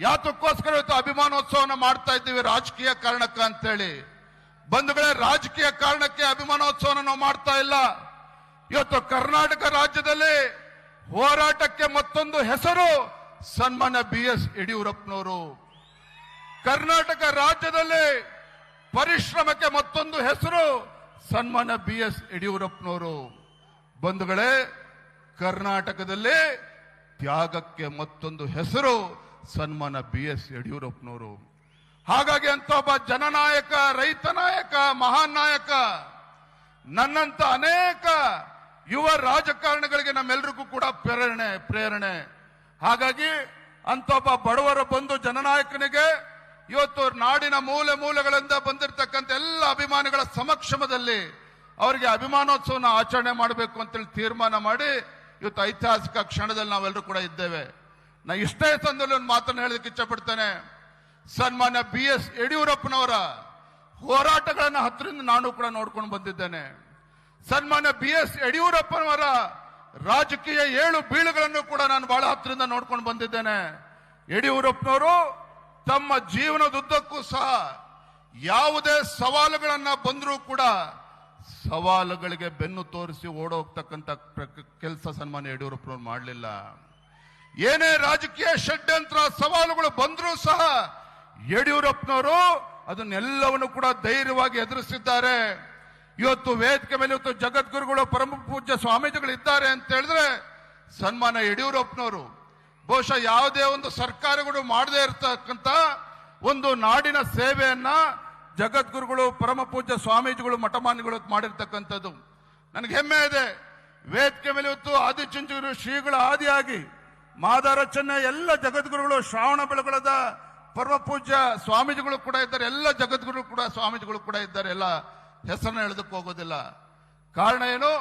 ಯಾತಕ್ಕೋಸ್ಕರ ಇವತ್ತು ಅಭಿಮಾನೋತ್ಸವನ ಮಾಡ್ತಾ ಇದ್ದೀವಿ? ರಾಜಕೀಯ ಕಾರಣಕ್ಕೆ ಅಂತೇಳಿ. ಬಂಧುಗಳೇ, ರಾಜಕೀಯ ಕಾರಣಕ್ಕೆ ಅಭಿಮಾನೋತ್ಸವನ ನಾವು ಮಾಡ್ತಾ ಇಲ್ಲ. ಇವತ್ತು ಕರ್ನಾಟಕ ರಾಜ್ಯದಲ್ಲಿ ಹೋರಾಟಕ್ಕೆ ಮತ್ತೊಂದು ಹೆಸರು ಸನ್ಮಾನ್ಯ BS ಯಡಿಯೂರಪ್ಪನವರು. ಕರ್ನಾಟಕ ರಾಜ್ಯದಲ್ಲಿ ಪರಿಶ್ರಮಕ್ಕೆ ಮತ್ತೊಂದು ಹೆಸರು ಸನ್ಮಾನ್ಯ BS ಯಡಿಯೂರಪ್ಪನವರು. ಬಂಧುಗಳೇ, ಕರ್ನಾಟಕದಲ್ಲಿ ತ್ಯಾಗಕ್ಕೆ ಮತ್ತೊಂದು ಹೆಸರು ಸನ್ಮಾನ್ಯ BS ಯಡಿಯೂರಪ್ಪನವರು. ಹಾಗಾಗಿ ಅಂತ ಒಬ್ಬ ಜನನಾಯಕ, ರೈತ ನಾಯಕ, ಮಹಾನ್ ನಾಯಕ, ನನ್ನಂತ ಅನೇಕ ಯುವ ರಾಜಕಾರಣಿಗಳಿಗೆ ನಮ್ಮೆಲ್ಲರಿಗೂ ಕೂಡ ಪ್ರೇರಣೆ. ಹಾಗಾಗಿ ಅಂತ ಒಬ್ಬ ಬಡವರ ಬಂಧು ಜನನಾಯಕನಿಗೆ ಇವತ್ತು ನಾಡಿನ ಮೂಲೆ ಮೂಲೆಗಳಿಂದ ಬಂದಿರತಕ್ಕಂಥ ಎಲ್ಲ ಅಭಿಮಾನಿಗಳ ಸಮಕ್ಷಮದಲ್ಲಿ ಅವರಿಗೆ ಅಭಿಮಾನೋತ್ಸವನ ಆಚರಣೆ ಮಾಡಬೇಕು ಅಂತೇಳಿ ತೀರ್ಮಾನ ಮಾಡಿ ಇವತ್ತು ಐತಿಹಾಸಿಕ ಕ್ಷಣದಲ್ಲಿ ನಾವೆಲ್ಲರೂ ಕೂಡ ಇದ್ದೇವೆ. ನಾ ಇಷ್ಟೇ ಸಂದರ್ಭದಲ್ಲಿ ಒಂದು ಮಾತನ್ನು ಹೇಳಲಿಕ್ಕೆ ಇಚ್ಛಪಡ್ತೇನೆ. ಸನ್ಮಾನ್ಯ BS ಯಡಿಯೂರಪ್ಪನವರ ಹೋರಾಟಗಳನ್ನು ಹತ್ತಿರದಿಂದ ನಾನು ಕೂಡ ನೋಡ್ಕೊಂಡು ಬಂದಿದ್ದೇನೆ. ಸನ್ಮಾನ್ಯ BS ಯಡಿಯೂರಪ್ಪನವರ ರಾಜಕೀಯ ಏಳು ಬೀಳುಗಳನ್ನು ಕೂಡ ನಾನು ಬಹಳ ಹತ್ತಿರದಿಂದ ನೋಡ್ಕೊಂಡು ಬಂದಿದ್ದೇನೆ. ಯಡಿಯೂರಪ್ಪನವರು ತಮ್ಮ ಜೀವನದುದ್ದಕ್ಕೂ ಸಹ ಯಾವುದೇ ಸವಾಲುಗಳನ್ನ ಬಂದರೂ ಕೂಡ ಸವಾಲುಗಳಿಗೆ ಬೆನ್ನು ತೋರಿಸಿ ಓಡೋಗ್ತಕ್ಕಂಥ ಕೆಲಸ ಸನ್ಮಾನ್ಯ ಯಡಿಯೂರಪ್ಪನವರು ಮಾಡಲಿಲ್ಲ. ಏನೇ ರಾಜಕೀಯ ಷಡ್ಯಂತ್ರ ಸವಾಲುಗಳು ಬಂದರೂ ಸಹ ಯಡಿಯೂರಪ್ಪನವರು ಅದನ್ನೆಲ್ಲವನ್ನು ಕೂಡ ಧೈರ್ಯವಾಗಿ ಎದುರಿಸಿದ್ದಾರೆ. ಇವತ್ತು ವೇದಿಕೆ ಮೇಲೆ ಇವತ್ತು ಜಗದ್ಗುರುಗಳು, ಪರಮ ಪೂಜ್ಯ ಸ್ವಾಮೀಜಿಗಳು ಇದ್ದಾರೆ ಅಂತ ಹೇಳಿದ್ರೆ ಸನ್ಮಾನ್ಯ ಯಡಿಯೂರಪ್ಪನವರು. ಬಹುಶಃ ಯಾವುದೇ ಒಂದು ಸರ್ಕಾರಗಳು ಮಾಡದೇ ಇರತಕ್ಕಂತ ಒಂದು ನಾಡಿನ ಸೇವೆಯನ್ನ ಜಗದ್ಗುರುಗಳು, ಪರಮ ಪೂಜ್ಯ ಸ್ವಾಮೀಜಿಗಳು, ಮಠಮಾನ್ಯಗಳು ಮಾಡಿರ್ತಕ್ಕಂಥದ್ದು ನನಗೆ ಹೆಮ್ಮೆ ಇದೆ. ವೇದಿಕೆ ಮೇಲೆ ಇವತ್ತು ಆದಿಚುಂಚನಗಿರಿ ಶ್ರೀಗಳ ಆದಿಯಾಗಿ ಮಾದಾರ ಚೆನ್ನೈ ಎಲ್ಲ ಜಗದ್ಗುರುಗಳು, ಶ್ರಾವಣ ಬೆಳಗೊಳದ ಪರಮ ಪೂಜ್ಯ ಸ್ವಾಮೀಜಿಗಳು ಕೂಡ ಇದ್ದಾರೆ, ಎಲ್ಲ ಜಗದ್ಗುರು ಕೂಡ ಸ್ವಾಮೀಜಿಗಳು ಕೂಡ ಇದ್ದಾರೆ. ಎಲ್ಲ ಹೆಸರನ್ನ ಹೇಳೋದಕ್ಕೆ ಹೋಗೋದಿಲ್ಲ. ಕಾರಣ ಏನು?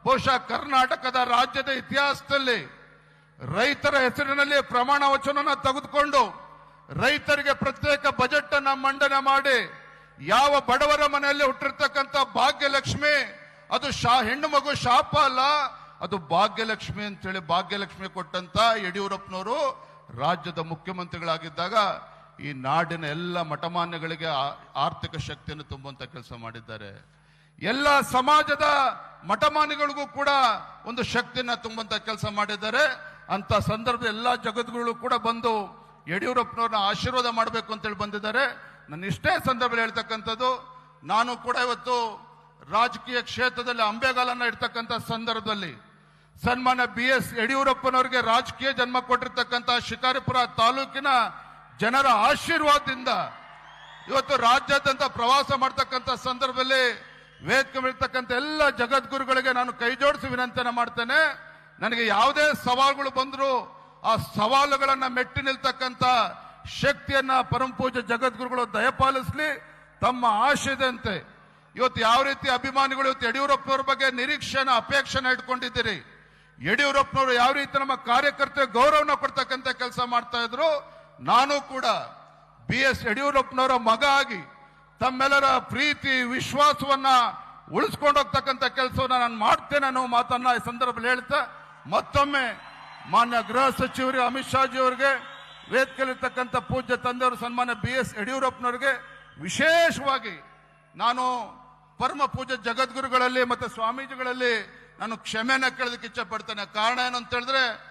ಬಹುಶಃ ಕರ್ನಾಟಕದ ರಾಜ್ಯದ ಇತಿಹಾಸದಲ್ಲಿ ರೈತರ ಹೆಸರಿನಲ್ಲಿ ಪ್ರಮಾಣ ವಚನವನ್ನು ತೆಗೆದುಕೊಂಡು ರೈತರಿಗೆ ಪ್ರತ್ಯೇಕ ಬಜೆಟ್ ಅನ್ನ ಮಂಡನೆ ಮಾಡಿ ಯಾವ ಬಡವರ ಮನೆಯಲ್ಲಿ ಹುಟ್ಟಿರ್ತಕ್ಕಂಥ ಭಾಗ್ಯಲಕ್ಷ್ಮಿ ಅದು ಹೆಣ್ಣು ಮಗು ಶಾಪ ಅಲ್ಲ, ಅದು ಭಾಗ್ಯಲಕ್ಷ್ಮಿ ಅಂತೇಳಿ ಭಾಗ್ಯಲಕ್ಷ್ಮಿ ಕೊಟ್ಟಂತ ಯಡಿಯೂರಪ್ಪನವರು ರಾಜ್ಯದ ಮುಖ್ಯಮಂತ್ರಿಗಳಾಗಿದ್ದಾಗ ಈ ನಾಡಿನ ಎಲ್ಲ ಮಠಮಾನ್ಯಗಳಿಗೆ ಆರ್ಥಿಕ ಶಕ್ತಿಯನ್ನು ತುಂಬುವಂತ ಕೆಲಸ ಮಾಡಿದ್ದಾರೆ. ಎಲ್ಲ ಸಮಾಜದ ಮಠಮಾನ್ಯಗಳಿಗೂ ಕೂಡ ಒಂದು ಶಕ್ತಿಯನ್ನ ತುಂಬುವಂತ ಕೆಲಸ ಮಾಡಿದ್ದಾರೆ. ಅಂತ ಸಂದರ್ಭದಲ್ಲಿ ಎಲ್ಲ ಜಗದ್ಗುರುಗಳು ಕೂಡ ಬಂದು ಯಡಿಯೂರಪ್ಪನವ್ರನ್ನ ಆಶೀರ್ವಾದ ಮಾಡಬೇಕು ಅಂತೇಳಿ ಬಂದಿದ್ದಾರೆ. ನನ್ನ ಇಷ್ಟೇ ಸಂದರ್ಭದಲ್ಲಿ ಹೇಳ್ತಕ್ಕಂಥದ್ದು, ನಾನು ಕೂಡ ಇವತ್ತು ರಾಜಕೀಯ ಕ್ಷೇತ್ರದಲ್ಲಿ ಅಂಬೆಗಾಲನ್ನ ಇಡ್ತಕ್ಕಂಥ ಸಂದರ್ಭದಲ್ಲಿ ಸನ್ಮಾನ್ಯ BS ಯಡಿಯೂರಪ್ಪನವರಿಗೆ ರಾಜಕೀಯ ಜನ್ಮ ಕೊಟ್ಟಿರ್ತಕ್ಕಂಥ ಶಿಕಾರಿಪುರ ತಾಲೂಕಿನ ಜನರ ಆಶೀರ್ವಾದದಿಂದ ಇವತ್ತು ರಾಜ್ಯಾದ್ಯಂತ ಪ್ರವಾಸ ಮಾಡ್ತಕ್ಕಂಥ ಸಂದರ್ಭದಲ್ಲಿ ವೇದಿಕೆ ಇರ್ತಕ್ಕಂಥ ಎಲ್ಲ ಜಗದ್ಗುರುಗಳಿಗೆ ನಾನು ಕೈ ಜೋಡಿಸಿ ವಿನಂತಿಯನ್ನು ಮಾಡ್ತೇನೆ. ನನಗೆ ಯಾವುದೇ ಸವಾಲುಗಳು ಬಂದರೂ ಆ ಸವಾಲುಗಳನ್ನ ಮೆಟ್ಟಿ ನಿಲ್ತಕ್ಕಂಥ ಶಕ್ತಿಯನ್ನ ಪರಮ ಪೂಜ್ಯ ಜಗದ್ಗುರುಗಳು ದಯಪಾಲಿಸಲಿ. ತಮ್ಮ ಆಶಯದಂತೆ ಇವತ್ತು ಯಾವ ರೀತಿ ಅಭಿಮಾನಿಗಳು ಇವತ್ತು ಯಡಿಯೂರಪ್ಪನವ್ರ ಬಗ್ಗೆ ನಿರೀಕ್ಷೆನ ಅಪೇಕ್ಷೆನ ಇಟ್ಕೊಂಡಿದ್ದೀರಿ, ಯಡಿಯೂರಪ್ಪನವರು ಯಾವ ರೀತಿ ನಮ್ಮ ಕಾರ್ಯಕರ್ತರಿಗೆ ಗೌರವನ ಕೊಡ್ತಕ್ಕಂಥ ಕೆಲಸ ಮಾಡ್ತಾ ಇದ್ರು, ನಾನು ಕೂಡ BS ಯಡಿಯೂರಪ್ಪನವರ ಮಗ ಆಗಿ ತಮ್ಮೆಲ್ಲರ ಪ್ರೀತಿ ವಿಶ್ವಾಸವನ್ನ ಉಳಿಸ್ಕೊಂಡು ಹೋಗ್ತಕ್ಕಂಥ ಕೆಲಸವನ್ನ ನಾನು ಮಾಡ್ತೇನೆ ಅನ್ನೋ ಮಾತನ್ನ ಈ ಸಂದರ್ಭದಲ್ಲಿ ಹೇಳ್ತಾ ಮತ್ತೊಮ್ಮೆ ಮಾನ್ಯ ಗೃಹ ಸಚಿವರು ಅಮಿತ್ ಶಾಜಿ ಅವರಿಗೆ, ವೇದಿಕೆಯಲ್ಲಿರ್ತಕ್ಕಂಥ ಪೂಜ್ಯ ತಂದೆಯವರು ಸನ್ಮಾನ್ಯ BS ಯಡಿಯೂರಪ್ಪನವರಿಗೆ ವಿಶೇಷವಾಗಿ ನಾನು ಪರಮ ಪೂಜ್ಯ ಜಗದ್ಗುರುಗಳಲ್ಲಿ ಮತ್ತೆ ಸ್ವಾಮೀಜಿಗಳಲ್ಲಿ ನಾನು ಕ್ಷಮೆಯನ್ನ ಕೇಳೋದಕ್ಕೆ ಇಚ್ಛೆ ಪಡ್ತೇನೆ. ಕಾರಣ ಏನು ಅಂತ ಹೇಳಿದ್ರೆ